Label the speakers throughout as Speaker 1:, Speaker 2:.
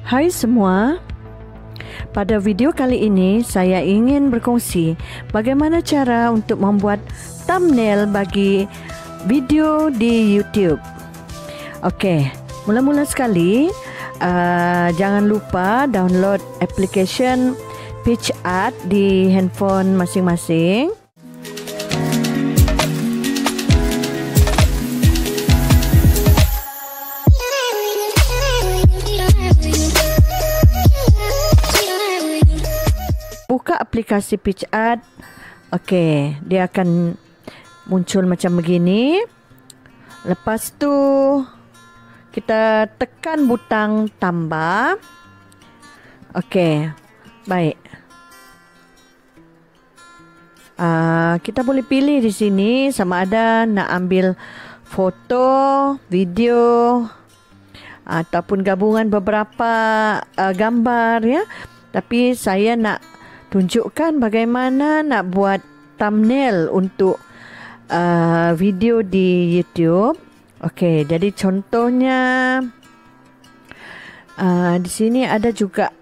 Speaker 1: Hai semua, pada video kali ini saya ingin berkongsi bagaimana cara untuk membuat thumbnail bagi video di YouTube. Okey, mula-mula sekali jangan lupa download application PitchArt di handphone masing-masing. Buka aplikasi PitchArt. Okey, dia akan muncul macam begini. Lepas tu kita tekan butang tambah. Okey, baik. Kita boleh pilih di sini sama ada nak ambil foto, video ataupun gabungan beberapa gambar ya. Tapi saya nak tunjukkan bagaimana nak buat thumbnail untuk video di YouTube. Okey, jadi contohnya di sini ada juga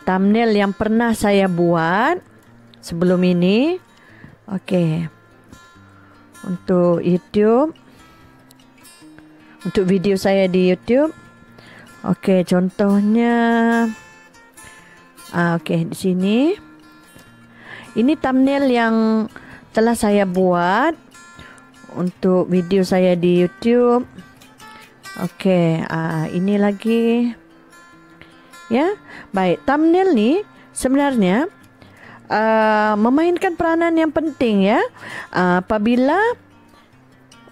Speaker 1: thumbnail yang pernah saya buat sebelum ini. Okey, untuk YouTube, untuk video saya di YouTube. Okey, contohnya okey, di sini. Ini thumbnail yang telah saya buat untuk video saya di YouTube. Okey, ini lagi. Ya, baik. Thumbnail ni sebenarnya memainkan peranan yang penting ya. Apabila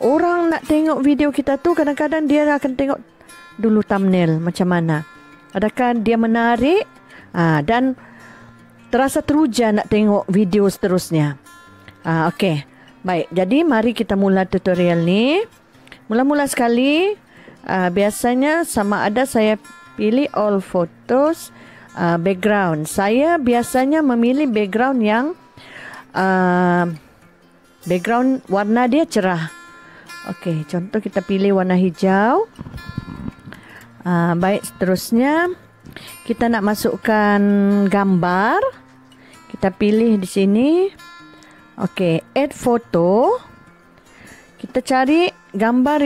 Speaker 1: orang nak tengok video kita tu, kadang-kadang dia akan tengok dulu thumbnail macam mana. Adakah dia menarik? Dan terasa teruja nak tengok video seterusnya. Okey, baik. Jadi mari kita mula tutorial ni. Mula-mula sekali, biasanya sama ada saya pilih all photos, background. Saya biasanya memilih background yang background warna dia cerah. Okey, contoh kita pilih warna hijau. Baik, seterusnya kita nak masukkan gambar. Kita pilih di sini. Okey, add photo. Kita cari gambar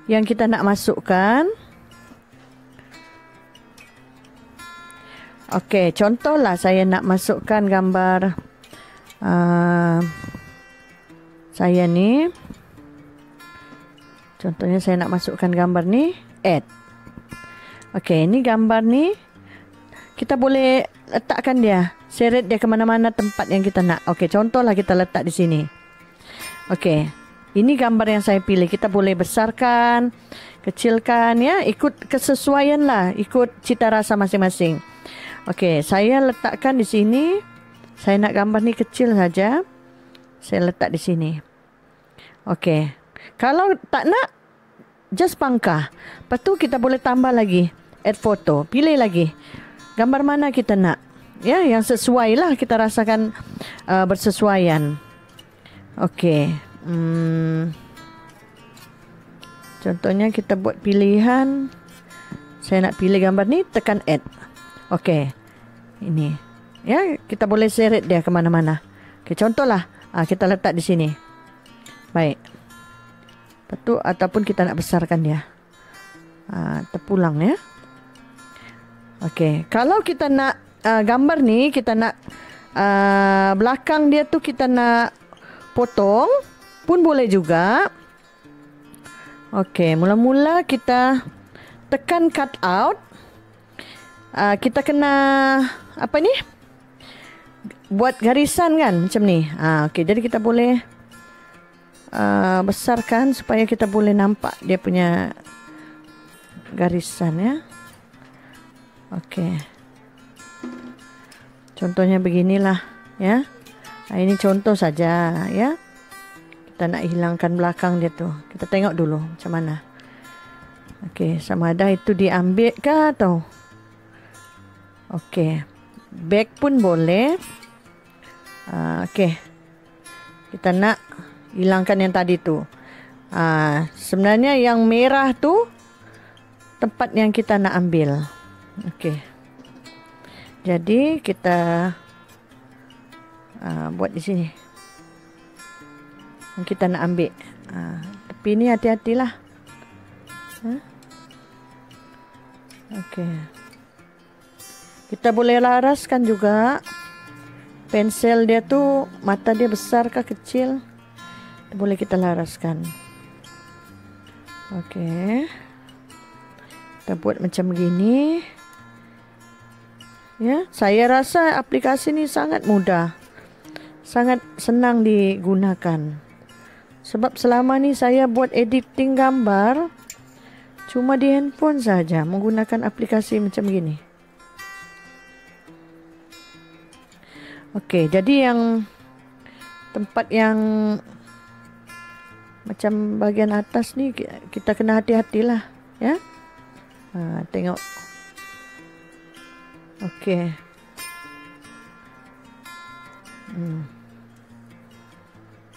Speaker 1: yang kita nak masukkan. Okey, contohlah saya nak masukkan gambar saya ni. Contohnya saya nak masukkan gambar ni, add. Okey, ini gambar ni kita boleh letakkan dia, seret dia ke mana-mana tempat yang kita nak. Okey, contohlah kita letak di sini. Okey, ini gambar yang saya pilih. Kita boleh besarkan, kecilkan ya, ikut kesesuaian lah, ikut cita rasa masing-masing. Okey, saya letakkan di sini. Saya nak gambar ni kecil saja. Saya letak di sini. Okey, kalau tak nak, just pangkah. Lepas tu kita boleh tambah lagi, add photo. Pilih lagi gambar mana kita nak. Ya, yang sesuai lah, kita rasakan bersesuaian. Okey. Contohnya kita buat pilihan. Saya nak pilih gambar ni, tekan add. Okey. Ini. Ya, kita boleh seret dia ke mana-mana. Okey, contohlah kita letak di sini. Baik. Betul, ataupun kita nak besarkan dia. Terpulang ya. Okey, kalau kita nak gambar ni, kita nak belakang dia tu kita nak potong pun boleh juga. Okey, mula-mula kita tekan cut out. Kita kena apa ni? Buat garisan kan macam ni. Okey, jadi kita boleh besarkan supaya kita boleh nampak dia punya garisan ya. Okey. Contohnya beginilah ya. Ini contoh saja ya. Kita nak hilangkan belakang dia tu. Kita tengok dulu macam mana. Okey, sama ada itu diambil ke atau. Okey. Back pun boleh. Okey. Kita nak hilangkan yang tadi tu. Sebenarnya yang merah tu tempat yang kita nak ambil. Okey. Jadi kita buat di sini. Yang kita nak ambil. Tapi ni hati-hatilah. Okey. Kita boleh laraskan juga. Pensel dia tu mata dia besar kah kecil? Boleh kita laraskan. Okey. Kita buat macam begini. Ya, saya rasa aplikasi ni sangat mudah. Sangat senang digunakan. Sebab selama ni saya buat editing gambar cuma di handphone saja menggunakan aplikasi macam gini. Okey, jadi yang tempat yang macam bahagian atas ni kita kena hati-hatilah, ya. Tengok. Okey.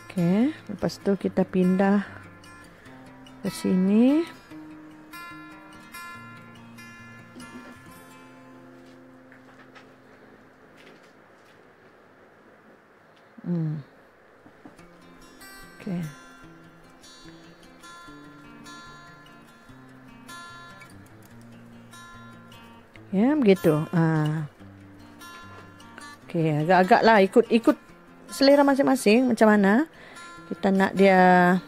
Speaker 1: Okey, lepas tu kita pindah ke sini. Okey. Ya, begitu. Okey, agak-agak lah ikut selera masing-masing macam mana kita nak dia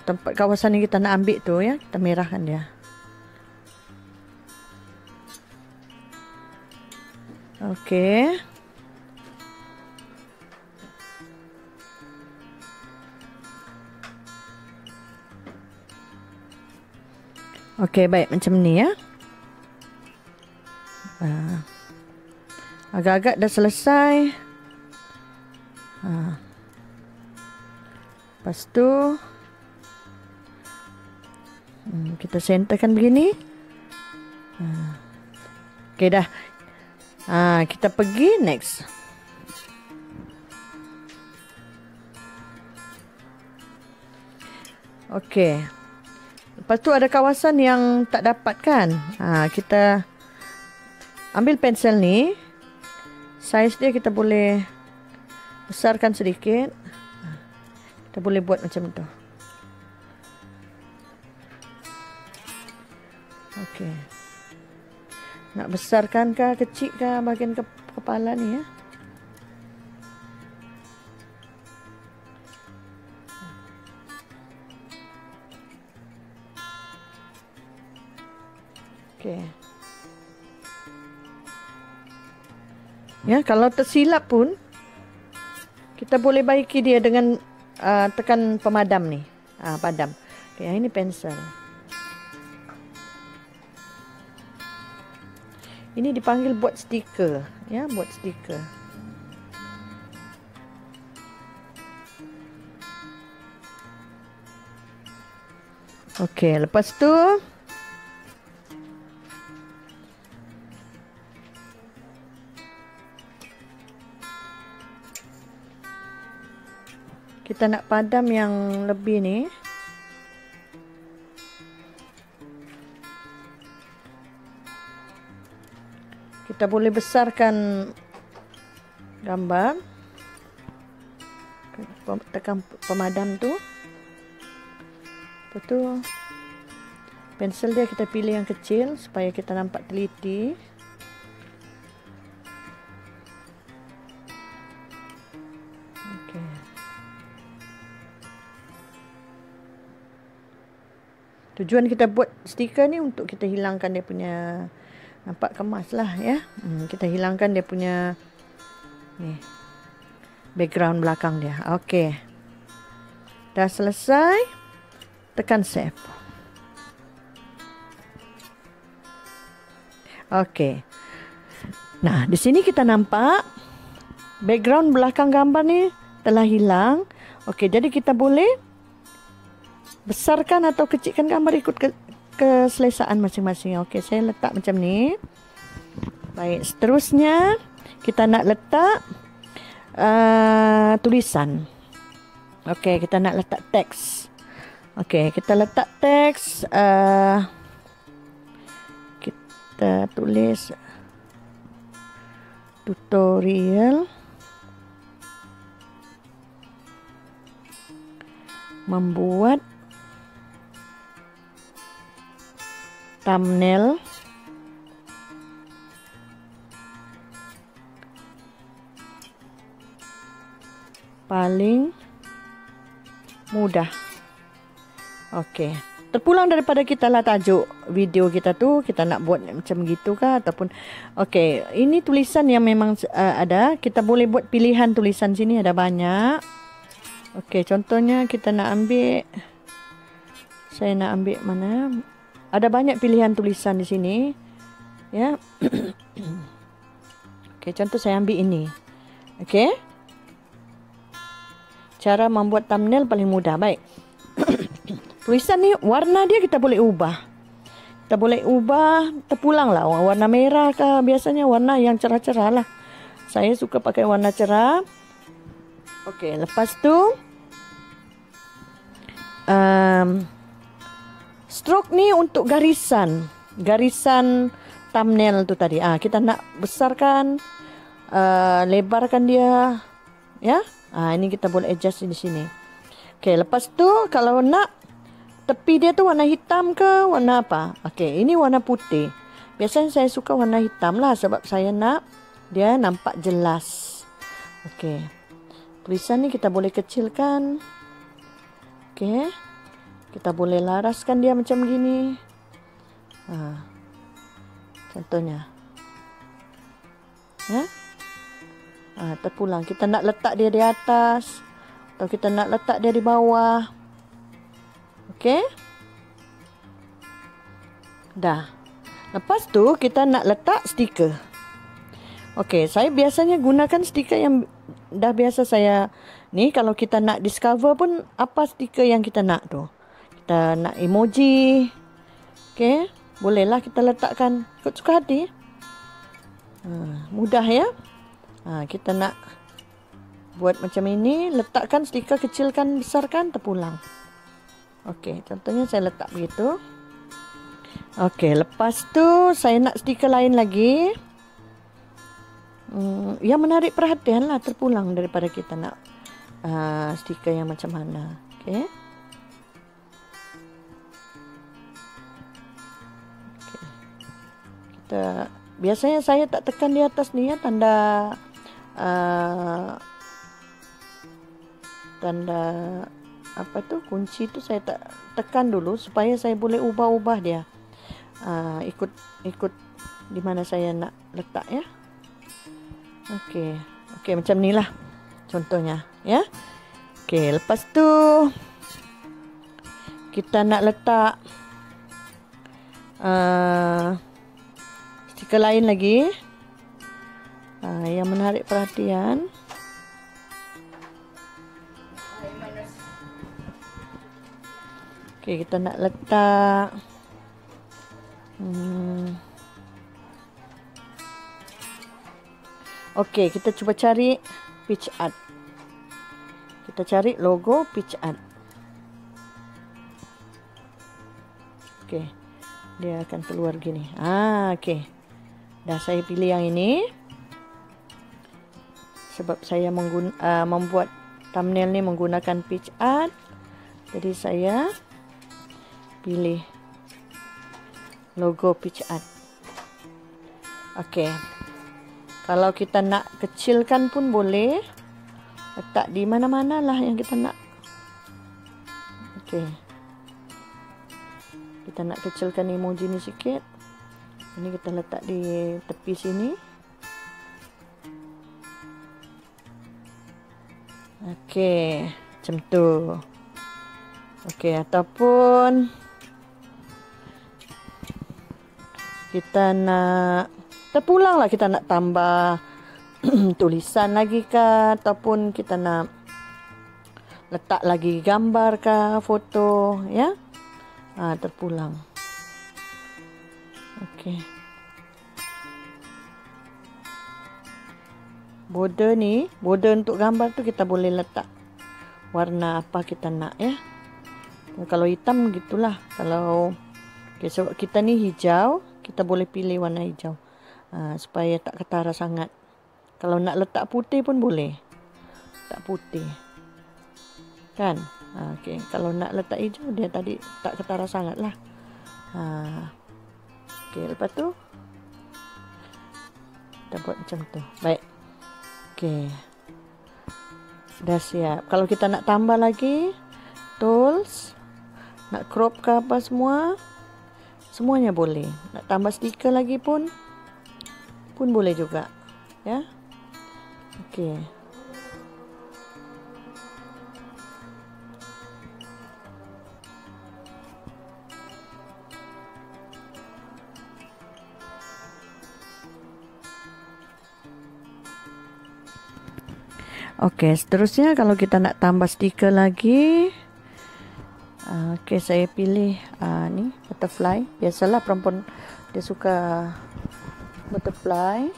Speaker 1: tempat kawasan yang kita nak ambil tu, ya. Kita merahkan dia. Okey. Okey, baik macam ni, ya. Agak-agak dah selesai. Lepas tu kita centerkan begini. Okey dah. Kita pergi next. Okey. Lepas tu ada kawasan yang tak dapat kan. Kita ambil pensel ni. Saiz dia kita boleh besarkan sedikit. Kita boleh buat macam tu. Okey. Nak besarkan kah, kecil kah bahagian kepala ni, ya. Okey. Ya, kalau tersilap pun kita boleh baiki dia dengan tekan pemadam ni. Padam. Okey, ini pensel. Ini dipanggil buat stiker, ya, buat stiker. Okey, lepas tu kita nak padam yang lebih ni. Kita boleh besarkan gambar. Tekan pemadam tu. Lepas tu pensel dia kita pilih yang kecil supaya kita nampak teliti. Okey. Tujuan kita buat stiker ni untuk kita hilangkan dia punya, nampak kemas lah, ya. Kita hilangkan dia punya ni background belakang dia. Okey. Dah selesai. Tekan save. Okey. Nah, di sini kita nampak background belakang gambar ni telah hilang. Okey, jadi kita boleh besarkan atau kecilkan gambar ikut keselesaan masing-masing. Okey, saya letak macam ni. Baik, seterusnya kita nak letak tulisan. Okey, kita nak letak teks. Okey, kita letak teks. Kita tulis tutorial membuat thumbnail paling mudah. Okey. Terpulang daripada kita lah tajuk video kita tu, kita nak buat macam gitu kah ataupun okey, ini tulisan yang memang ada, kita boleh buat pilihan tulisan sini ada banyak. Okey, contohnya kita nak ambil, saya nak ambil mana? Ada banyak pilihan tulisan di sini. Ya. Okey, contoh saya ambil ini. Okey. Cara membuat thumbnail paling mudah. Baik. Tulisan ni warna dia kita boleh ubah. Kita boleh ubah, terpulang lah. Warna merah kah, biasanya warna yang cerah-cerah lah. Saya suka pakai warna cerah. Okey, lepas tu stroke ni untuk garisan thumbnail tu tadi. Kita nak besarkan, lebarkan dia, ya. Ini kita boleh adjust di sini. Okey, lepas tu kalau nak tepi dia tu warna hitam ke warna apa? Okey, ini warna putih. Biasanya saya suka warna hitam lah sebab saya nak dia nampak jelas. Okey. Tulisan ni kita boleh kecilkan. Okey. Kita boleh laraskan dia macam gini. Contohnya. Ya. Terpulang. Kita nak letak dia di atas atau kita nak letak dia di bawah. Okey. Dah. Lepas tu kita nak letak stiker. Okey, saya biasanya gunakan stiker yang dah biasa saya ni. Kalau kita nak discover pun apa stiker yang kita nak tu. Kita nak emoji. Okey, bolehlah kita letakkan ikut suka hati. Mudah ya. Kita nak buat macam ini, letakkan stiker, kecilkan, besarkan, terpulang. Okey, contohnya saya letak begitu. Okey, lepas tu saya nak stiker lain lagi. Yang menarik perhatian lah, terpulang daripada kita nak stiker yang macam mana. Okey. Kita biasanya saya tak tekan di atas ni ya, tanda apa tu, kunci tu saya tak tekan dulu supaya saya boleh ubah-ubah dia. Ikut di mana saya nak letak ya. Okey. Okey, macam ni lah contohnya ya. Okey, lepas tu kita nak letak stiker lain lagi yang menarik perhatian. Okey, kita nak letak okey, kita cuba cari page art. Kita cari logo page art. Okey. Dia akan keluar gini. Okey. Dah saya pilih yang ini. Sebab saya membuat thumbnail ni menggunakan page art. Jadi saya pilih logo page art. Okey. Kalau kita nak kecilkan pun boleh. Letak di mana-mana lah yang kita nak. Okey. Kita nak kecilkan emoji ni sikit. Ini kita letak di tepi sini. Okey, macam tu. Okey, ataupun kita nak terpulang lah, kita nak tambah tulisan lagi kah, ataupun kita nak letak lagi gambar kah, foto ya. Terpulang. Okey. Border ni, border untuk gambar tu kita boleh letak warna apa kita nak ya. Kalau hitam gitulah. Kalau sebab kita ni hijau, kita boleh pilih warna hijau supaya tak ketara sangat. Kalau nak letak putih pun boleh, tak putih kan. Okey, kalau nak letak hijau dia tadi tak ketara sangat lah. Okey, lepas tu kita buat macam tu. Baik. Okey, dah siap. Kalau kita nak tambah lagi tools, nak crop ke apa semua, semuanya boleh. Nak tambah stiker lagi pun boleh juga, ya. Okey. Okey, seterusnya kalau kita nak tambah stiker lagi, okey, saya pilih ni butterfly. Biasalah perempuan dia suka butterfly.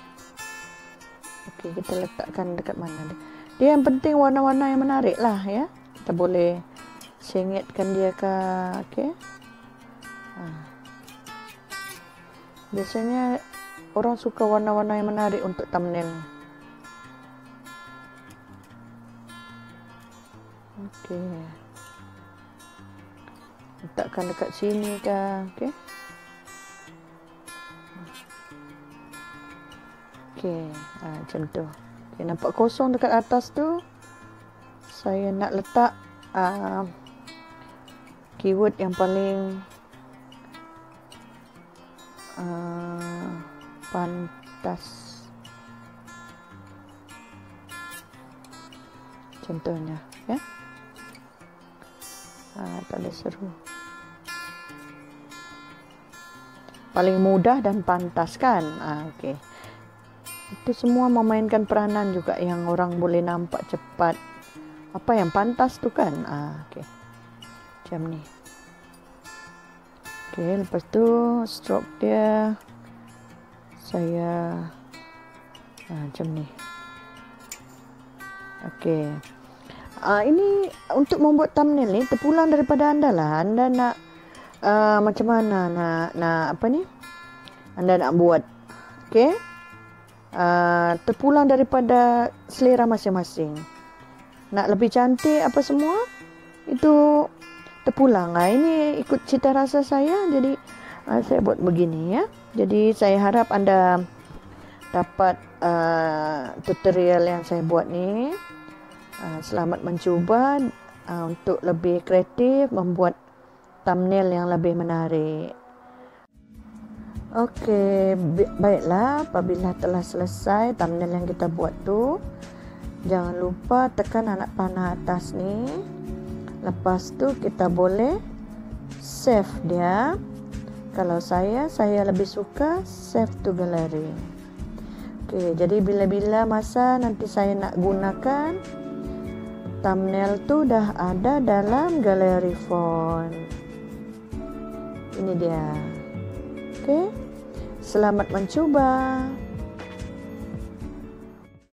Speaker 1: Okey, kita letakkan dekat mana dia. Dia yang penting warna-warna yang menarik lah, ya. Kita boleh sengitkan dia ke. Okey. Biasanya orang suka warna-warna yang menarik untuk thumbnail. Okey. Letakkan dekat sini ke. Okey. Okey, macam tu. Okay, nampak kosong dekat atas tu. Saya nak letak keyword yang paling pantas. Contohnya, ya. Tak ada seru. Paling mudah dan pantas kan? Okey. Itu semua memainkan peranan juga yang orang boleh nampak cepat. Apa yang pantas tu kan? Okey. Macam ni. Okey, lepas tu stroke dia saya macam ni. Okey. Ini untuk membuat thumbnail ni terpulang daripada anda lah. Anda nak macam mana nak apa ni? Anda nak buat. Okey. Terpulang daripada selera masing-masing. Nak lebih cantik apa semua itu terpulang. Ini ikut cita rasa saya, jadi saya buat begini, ya. Jadi saya harap anda dapat tutorial yang saya buat ni. Selamat mencuba untuk lebih kreatif, membuat thumbnail yang lebih menarik. Okey, baiklah, apabila telah selesai thumbnail yang kita buat tu, jangan lupa tekan anak panah atas ni. Lepas tu kita boleh save dia. Kalau saya lebih suka save to gallery. Okey, jadi bila-bila masa nanti saya nak gunakan, thumbnail tu dah ada dalam gallery font. Ini dia. Okey. Selamat mencuba.